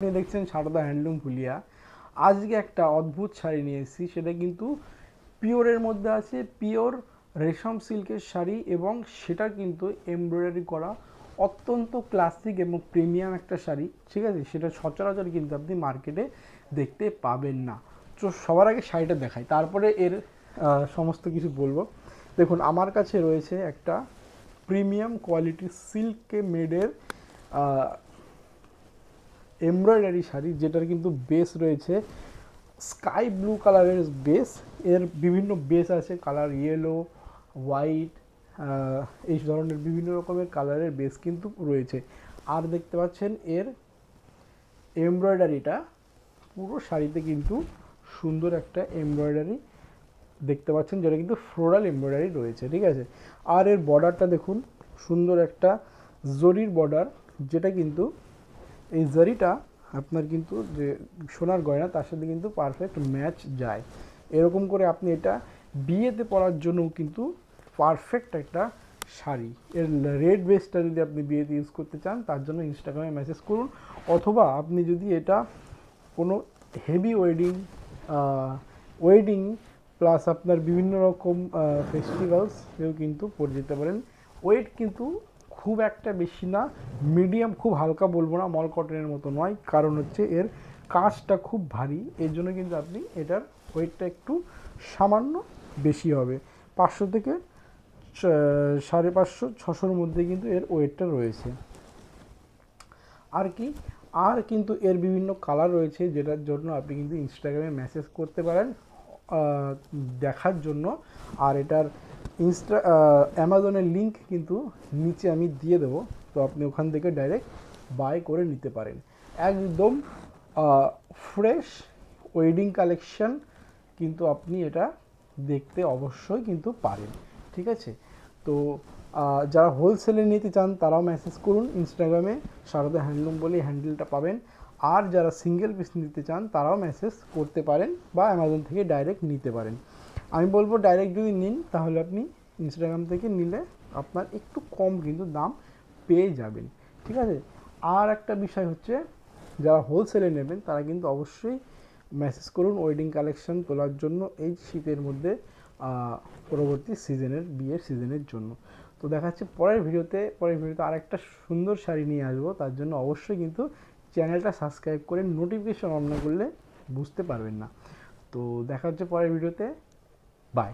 আপনি দেখছেন সারদা হ্যান্ডলুম ফুলিয়া। আজকে একটা অদ্ভুত শাড়ি নিয়ে এসেছি, সেটা কিন্তু পিওরের মধ্যে আছে, পিওর রেশম সিল্কের শাড়ি, এবং সেটা কিন্তু এমব্রয়ডারি করা অত্যন্ত ক্লাসিক এবং প্রিমিয়াম একটা শাড়ি। ঠিক আছে, সেটা সচরাচর কিন্তু আপনি মার্কেটে দেখতে পাবেন না। তো সবার আগে শাড়িটা দেখাই, তারপরে এর সমস্ত কিছু বলবো। দেখুন, আমার কাছে রয়েছে একটা প্রিমিয়াম কোয়ালিটির সিল্কে মেডের এমব্রয়ডারি শাড়ি, যেটার কিন্তু বেস রয়েছে স্কাই ব্লু কালারের বেস। এর বিভিন্ন বেস আছে, কালার ইয়েলো, হোয়াইট, এই ধরনের বিভিন্ন রকমের কালারের বেস কিন্তু রয়েছে। আর দেখতে পাচ্ছেন এর এমব্রয়ডারিটা পুরো শাড়িতে কিন্তু সুন্দর একটা এমব্রয়ডারি দেখতে পাচ্ছেন, যেটা কিন্তু ফ্লোরাল এমব্রয়ডারি রয়েছে। ঠিক আছে, আর এর বর্ডারটা দেখুন, সুন্দর একটা জরির বর্ডার, যেটা কিন্তু এই জারিটা আপনার কিন্তু যে সোনার গয়না তার সাথে কিন্তু পারফেক্ট ম্যাচ যায়। এরকম করে আপনি এটা বিয়েতে পরার জন্য কিন্তু পারফেক্ট একটা শাড়ি। এর রেড বেসটা যদি আপনি বিয়েতে ইউজ করতে চান, তার জন্য ইনস্টাগ্রামে মেসেজ করুন। অথবা আপনি যদি এটা কোনো হেভি ওয়েডিং প্লাস আপনার বিভিন্ন রকম ফেস্টিভ্যালসেও কিন্তু পরে যেতে পারেন। ওয়েট কিন্তু খুব একটা বেশি না, মিডিয়াম, খুব হালকা বলবো না, মল কটনের মতো নয়, কারণ হচ্ছে এর কাজটা খুব ভারী। এর জন্য কিন্তু আপনি এটার ওয়েটটা একটু সামান্য বেশি হবে, 500 থেকে 550-600-র মধ্যে কিন্তু এর ওয়েটটা রয়েছে। আর কি, আর কিন্তু এর বিভিন্ন কালার রয়েছে, যেটার জন্য আপনি কিন্তু ইনস্টাগ্রামে মেসেজ করতে পারেন দেখার জন্য। আর এটার অ্যামাজনের লিঙ্ক কিন্তু নিচে আমি দিয়ে দেবো, তো আপনি ওখান থেকে ডাইরেক্ট বাই করে নিতে পারেন। একদম ফ্রেশ ওয়েডিং কালেকশন কিন্তু আপনি এটা দেখতে অবশ্যই কিন্তু পারেন। ঠিক আছে, তো যারা হোলসেলে নিতে চান তারাও মেসেজ করুন ইনস্টাগ্রামে, সারদা হ্যান্ডলুম বলে হ্যান্ডেলটা পাবেন। আর যারা সিঙ্গেল পিস নিতে চান তারাও মেসেজ করতে পারেন বা অ্যামাজন থেকে ডাইরেক্ট নিতে পারেন। আমি বলবো ডাইরেক্ট যদি নিন, তাহলে আপনি ইনস্টাগ্রাম থেকে নিলে আপনার একটু কম কিন্তু দাম পেয়ে যাবেন। ঠিক আছে, আর একটা বিষয় হচ্ছে, যারা হোলসেলে নেবেন তারা কিন্তু অবশ্যই মেসেজ করুন ওয়েডিং কালেকশন তোলার জন্য এই শীতের মধ্যে, পরবর্তী সিজনের, বিয়ের সিজনের জন্য। তো দেখা যাচ্ছে পরের ভিডিওতে আরেকটা সুন্দর শাড়ি নিয়ে আসবো। তার জন্য অবশ্যই কিন্তু চ্যানেলটা সাবস্ক্রাইব করে নোটিফিকেশন অন না করলে বুঝতে পারবেন না। তো দেখা হচ্ছে পরের ভিডিওতে। বাই।